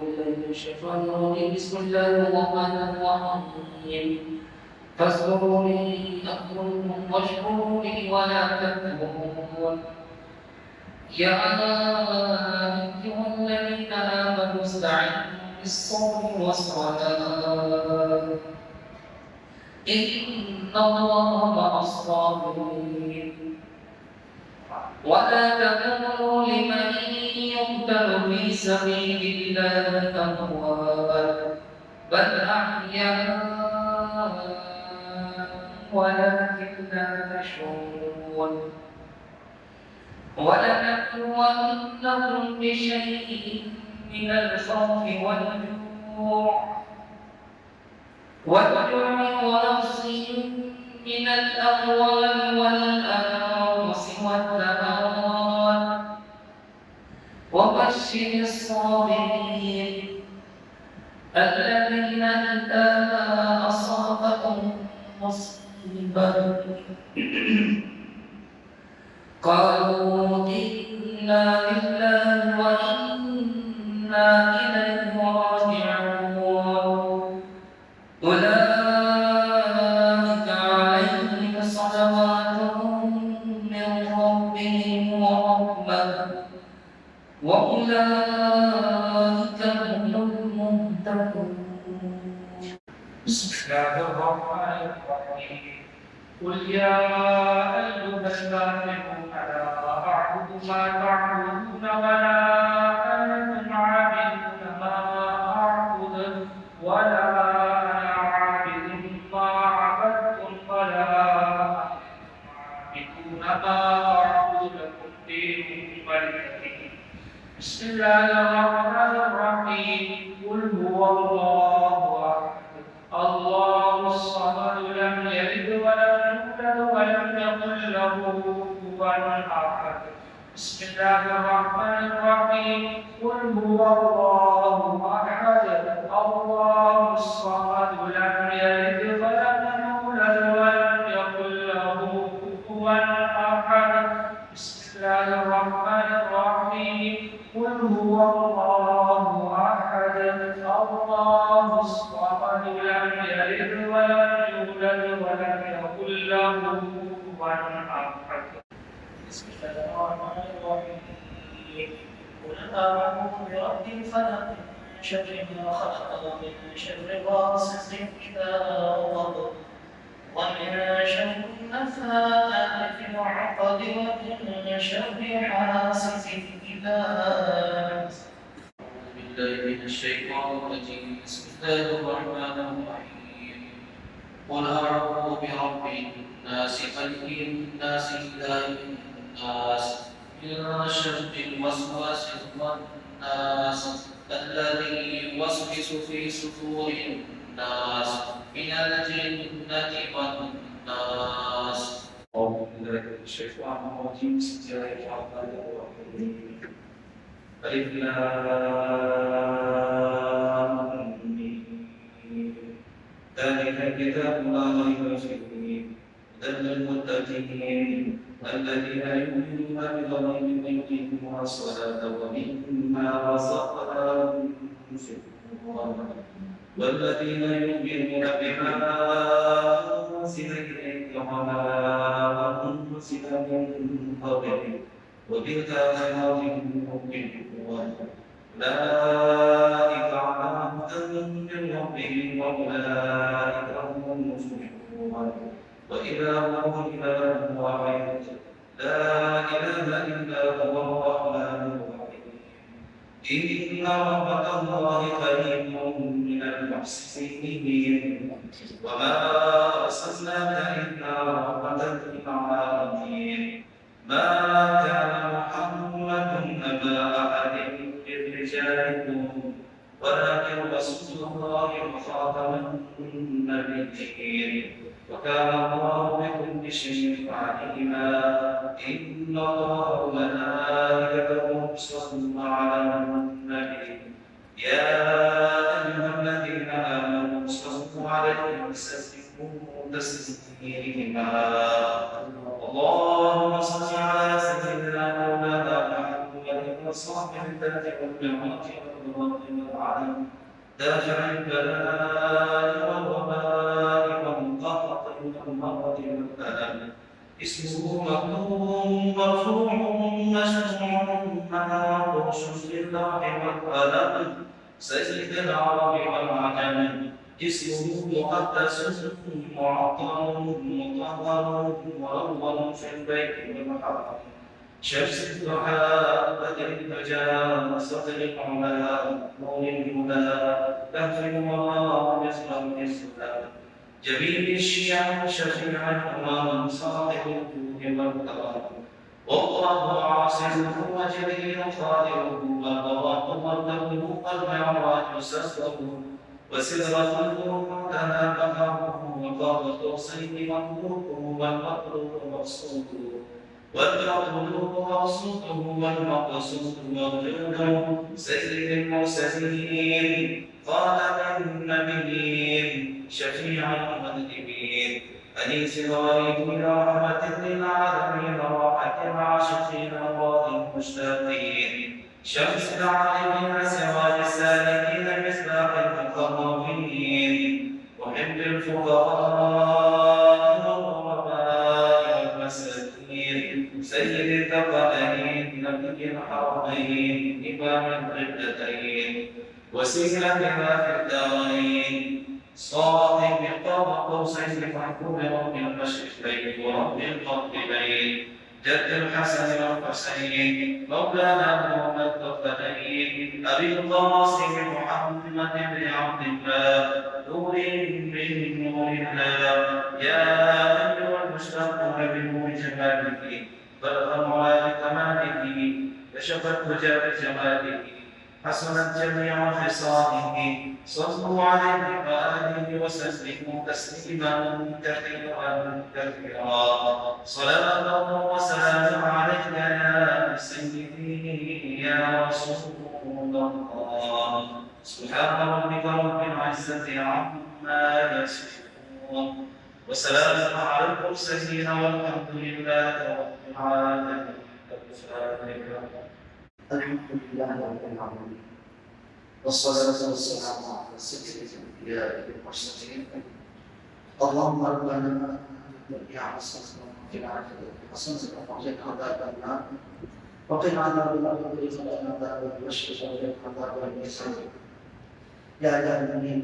بالله من الشيطان الرجيم. بسم الله الرحمن الرحيم. فاذكروني أذكركم واشكروا لي ولا تكفرون. يا أيها الذين آمنوا استعينوا بالصبر والصلاة إن الله مع الصابرين. ولا تكونوا لمن يقتل في سبيل الله أموات بل أحياء ولكن لا تشعرون. ولنبلونكم بشيء من الخوف والجوع ونقص من الأموال والأنفس والثمرات وبشر الصابرين الذين إذا أصابتهم مصيبة قالوا إنا لله وإنا إليه راجعون. أولئك عليهم صلوات من ربهم ورحمة وأولئك هم المهتدون. بسم الله الرحمن الرحيم. قل يا أيها الكافرون لا أعبد ما تعبدون ولا أنتم عابدون ما أعبد ولا أنا عابد ما عبدتم ولا عابدون ما أعبد لكم دينكم ولي دين. بسم الله الرحمن الرحيم. قل هو الله أحد الله الصمد لم يلد ولم يولد ولم يكن له كفوا أحد. بسم الله الرحمن الرحيم. قل هو الله أحد الله الصمد لم يلد ولم يولد ولم يكن له كفوا أحد. بسم الله الرحمن الرحيم. قل هو الله أحد الله الصمد لم يلد ولم يولد ولم يكن له كفوا أحد. بسم الله الرحمن الرحيم. قل أعوذ برب الفلق من شر ما خلق ومن شر غاسق إذا وقب ومن شر النفاثات في العقد ومن شر حاسد إذا حسد. أعوذ بالله من الشيطان الرجيم. بسم الله الرحمن الرحيم. قل أعوذ برب الناس ملك الناس إله الناس من شر الوسواس الخناس الذي يوسوس في صدور الناس من الجنة والناس. أعوذ بالله من الشيطان الرجيم. بسم الله الرحمن الرحيم. ألف لام ميم. ذلك الكتاب لا ريب فيه هدى للمتقين الذين يؤمنون بالغيب ويقيمون الصلاة ومما رزقناهم ينفقون والذين يؤمنون بما أنزل إليك وما أنزل من قبلك وبالآخرة هم يؤمنون أولئك على هدى من ربهم وأولئك هم المفلحون. وإلهكم إله واحد لا إله إلا هو الرحمن الرحيم. إن رحمة الله قريب من المحسنين وما أرسلناك إلا رحمة للعالمين. ما كان محمد أبا أحد من رجالكم ولكن رسول الله وخاتم النبيين وكان الله بكل شيء عليما. إن الله وملائكته يصلون على النبي يا أيها الذين آمنوا صلوا عليه وسلموا تسليما. اللهم صل على سيدنا مولانا محمد وصحبه الذات والمعراج والرضا عليه دافع البلاء والوباء والقهط والمرض والألم اسمه مكتوم مرفوع مشروع مناقوش في البحر والقلم سيد العرب والعجم اسمه مقدس معطر مطهر مرور في البيت والحرم شمس الضحى بدر الفجار صدر العلا نور الهدى كهف الورى مثل الاسلام جميل الشيع شفيع الامم صاحب الجود والكرم والله عاصمه وجليل خالقه وقواه مركبه والمعراج سسره وسدرة المنتهى مقامه وقاب قوسين مطلوبه والمطلوب مقصوده والمطلوب مقصوده والمقصود موجوده سيد المرسلين خاتم النبيين شفيع المذنبين أنيس الغريب إلى رحمة للعالمين راحة العاشقين راضي المشتاقين شمس العالمين سراج السالكين مصباح المقربين وحب الفقراء والغرباء والمساكين سيد الثقلين نبي الحرمين إمام القبلتين وسيلة في الدارين صاحب قاب قوسين محكوم رب المشرقين ورب القطبين جد الحسن والحسين مولانا محمد الثقلين أبي القاسم محمد بن عبد الله نور من نور الله يا أيها المشتاقون بنور جماله بلغ العلا بكماله كشف الدجى بجماله حسنت جميع خصاله صلوا عليه وآله وسلموا تسليما كثيرا كثيرا صلاة وسلام عليك يا سيدي يا رسول الله سبحان ربك رب العزة عما يصفون وسلام على المرسلين والحمد لله رب العالمين. الحمد لله رب العالمين والصلاة والسلام على سيد الأنبياء والمرسلين اللهم ربنا يا حسن في العافية حسن وقنا عذاب النار وقنا عذاب الأرض وقنا عذاب المشرق وقنا عذاب النساء يا العالمين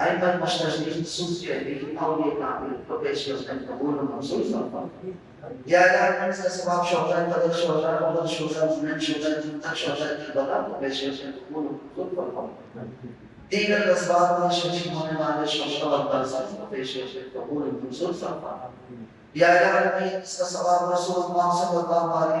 أيضا مشتغلين سوسيا بأولياء العامل وبيشوف أن تقول المنصور فرقا يا لا ننسى سبب شغلات بدل شغلات بدل شغلات من شغلات من شغلات البلد وبيشوف أن تقول المنصور فرقا دين الأسباب من شيء من ما شغلات البلد وبيشوف أن تقول المنصور فرقا يا لا ننسى سبب رسول الله صلى الله عليه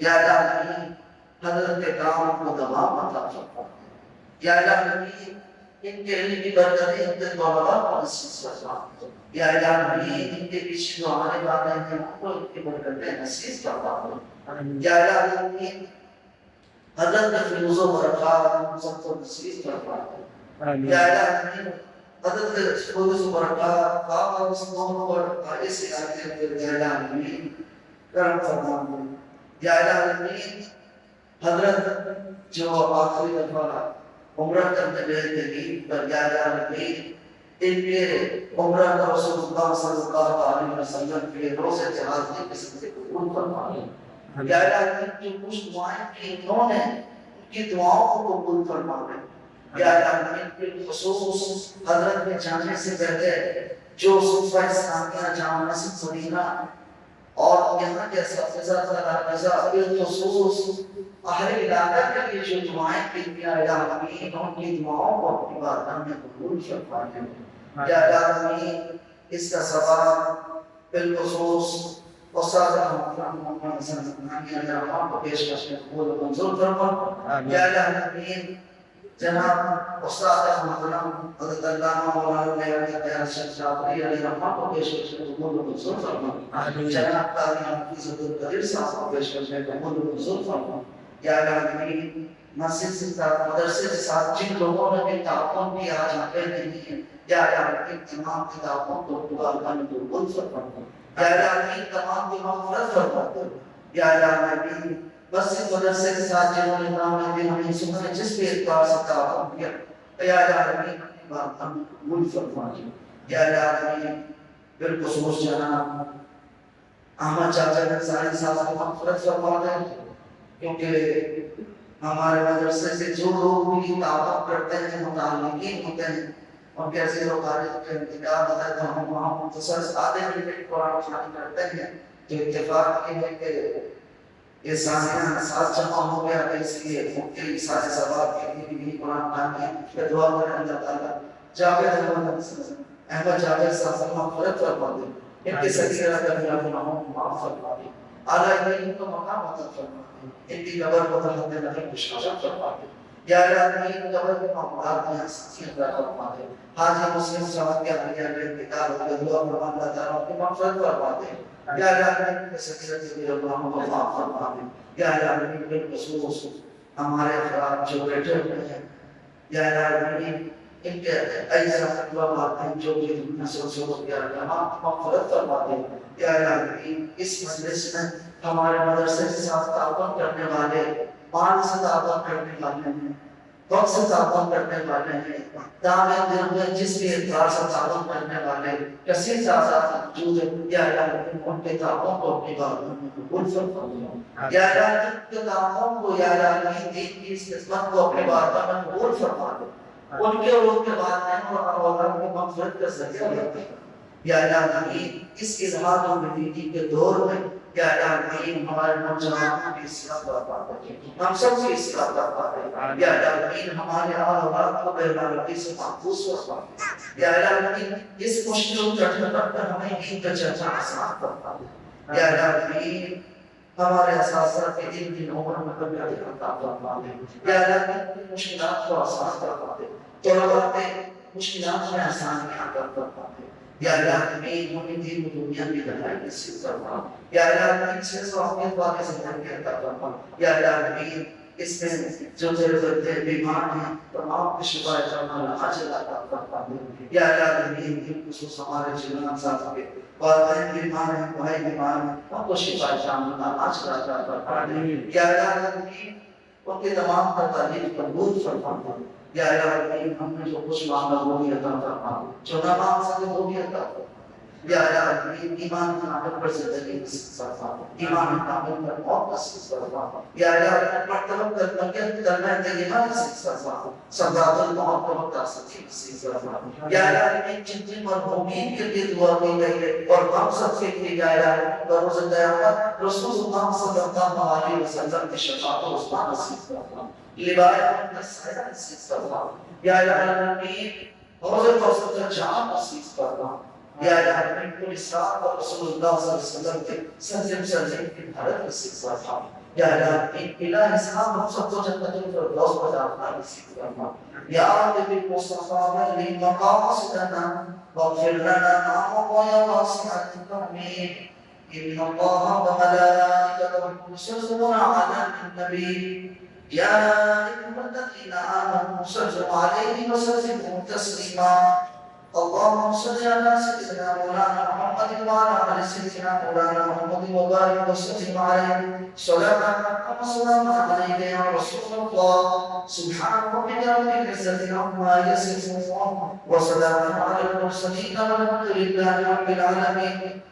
یا الہی حضرت کے کام کو دوام عطا فرما دے، یا الہی ان کے علم کی برکتیں ان کے طلباء کو نصیب فرما دے، یا الہی ان کے پیچھے جو آنے والے ہیں ان کو ان کی برکتیں نصیب فرما دے، یا الہی حضرت کے فیوز و برکات ہم سب کو نصیب فرما دے، یا الہی حضرت کے فیوز و برکات خواب اور سنوں پر ایسے آتے ہیں، یا الہی کرم فرما دے، یا الہی حضرت جو آخری دفعہ عمرہ کرنے گئے تھے عید پر، یا الہی ان کے عمرہ کا رسول اللہ صلی اللہ علیہ وسلم کے روزے جہازی قسم سے قبول فرما دے، یا الہی جو کچھ دعائیں کی انہوں نے ان کی دعاؤں کو قبول فرما دے، یا الہی بالخصوص حضرت میں جانے سے پہلے جو صوفہ اسلامیہ جامع مسجد مدینہ اور یہاں کے اساتذہ تلامذہ بالخصوص اہل علاقہ کے لیے جو دعائیں کی یا الہی ان کی دعاؤں کو اپنی بارگاہ میں قبول فرما دے، یا الہی اس کا ثواب بالخصوص استاد محمد حسن ثنانی علیہ الرحمہ کو پیش کرنے قبول و منظور فرما، یا الہی جناب استاد محترم حضرت علامہ مولانا میاں شیخ جعفری علیہ الرحمہ کو پیش کرنے قبول و منظور فرما، جناب قاضی حافظ عبدالقدیر صاحب کو پیش کرنے قبول و منظور فرما، یا الہی مسجد سے ساتھ مدرسے کے ساتھ جن لوگوں نے بھی تعاون کیا آج یہاں پہ نہیں ہے، یا الہی تمام کی تعاون کو بارگاہ میں قبول فرما، یا الہی تمام کی مغفرت فرما، یا الہی مسجد مدرسے کے ساتھ جنہوں نے نام دن ہمیں سننے جس بھی اعتبار سے تعاون کیا، یا الہی بارگاہ میں قبول فرما، یا الہی بالخصوص جناب احمد چاچا انصاری صاحب کی مغفرت فرما دے، کیونکہ ہمارے مدرسے سے جو لوگ بھی تعاون کرتے ہیں متعلقین ہوتے ہیں ان کے عزیز و خالد کے انتقال ہوتا ہے تو ہم وہاں مختصر آدھے منٹ قرآن خوانی کرتے ہیں، تو اتفاق یہ ہے کہ یہ سانحہ ساتھ جمع ہو گیا کہ اس لیے مفتی سارے ثواب کے لیے بھی قرآن خوانی ہے، دعا کریں اللہ تعالیٰ جاوید احمد جاوید صاحب کو مغفرت فرما دے، ان کے صغیرہ کبیرہ گناہوں کو معاف فرما دے، اعلیٰ علم کو مقام عطا فرما دے، ان کی قبر کو رحمت نبی بشارہ فرما دے، یا الہی ان قبر کے معمولات میں حساسیت عطا فرما دے، حاجی مسلم صاحب کے علیہ کے انتقال ہو گیا، دعا فرما اللہ تعالیٰ کی مغفرت فرما دے، یا الہی ان کے صغیرہ کبیرہ گناہوں کو معاف فرما دے، یا الہی بالخصوص ہمارے افراد جو بیٹھے ہوئے ہیں، یا الہی ان کے ایسا فتوہ بات ہیں جو کہ دنیا سے رسول کیا رہا مغفرت فرما دے، یا الہی اس مجلس میں ہمارے مدرسے کے ساتھ تعاون کرنے والے، مال سے تعاون کرنے والے ہیں، وقت سے تعاون کرنے والے ہیں، دامے دل میں جس بھی اعتبار سے تعاون کرنے والے کثیر تعداد موجود ہے، یا الہی ان کے تعاون کو اپنی بارگاہ میں قبول فرما، یا الہی ان کے تعاون کو، یا الہی دین کی اس خدمت کو اپنی بارگاہ میں قبول فرما دے، ان کے اور ان کے بعد میں اور اولاد کی مغفرت کا ذریعہ بنتے ہیں، یا الہی اس اظہار و بدیدی کے دور میں، یا الہی ہمارے نوجوانوں کی اصلاح برپا کرے، ہم سب کی اصلاح برپا کرے، یا الہی ہمارے اولاد کو بے غیرتی سے محفوظ فرما، یا الہی اس مشکل کٹھن پر ہمیں دین کا چرچا آسان فرما، یا الہی ہمارے اساتذہ کے دن دن عمر میں کبھی عطا فرما دے، یا الہی مشکلات کو آسان فرما دے، طلباء کے مشکلات میں آسانیاں عطا فرما دے، یا الہی ہمیں دین و دنیا کی بھلائی نصیب فرما، یا الہی سے صحبت والے زندگی عطا فرما، یا الہی اس میں جو تیرے بندے بیمار ہیں تمام کی شفا فرما، عاجل عطا فرما دے، یا الہی بالخصوص ہمارے جنان صاحب کے والدین بیمار ہیں، بھائی بیمار ہیں، ان کو شفا عاجل عطا فرما دے، یا الہی ان کی تمام تکالیف قبول فرما دے، یا الہی ہم نے جو کچھ مانگا وہ بھی عطا فرما، جو نہ مانگ سکے وہ بھی عطا فرما، یا الہی ایمان کامل پر زندگی نصیب فرما، ایمان کامل پر موت نصیب فرما، یا الہی مرتبہ کلمہ طیبہ نصیب فرما، سکرات الموت کا وقت آسانی نصیب فرما، یا الہی جن جن مرحومین کے لیے دعا کی گئی ہے اور ہم سب کے لیے، یا الہی بروز قیامت رسول اللہ صلی اللہ علیہ وسلم کی شفاعت و عصمت نصیب فرما، لباس کا سایہ نصیب فرما، یا الہی حوض کوثر کا جام نصیب فرما، یا الہی کل اسلام اور رسول اللہ صلی اللہ علیہ وسلم کے سنجم کی بھارت نصیب فرما، Ya ilahi sahabat satu jannah firdaus pada hadis itu. Ya Rabbi Mustafa li maqasidana waghfir lana ma ya wasi'at rahmi. Inna Allah wa malaikatahu yusalluna 'alan nabi. Ya ayyuhalladzina amanu sallu 'alaihi wa sallimu taslima. اللهم صل على سيدنا مولانا محمد وعلى ال سيدنا مولانا محمد وبارك وسلم عليه صلاة وسلام عليك يا رسول الله سبحان ربك رب العزة عما يصفون وسلام على المرسلين والحمد لله رب العالمين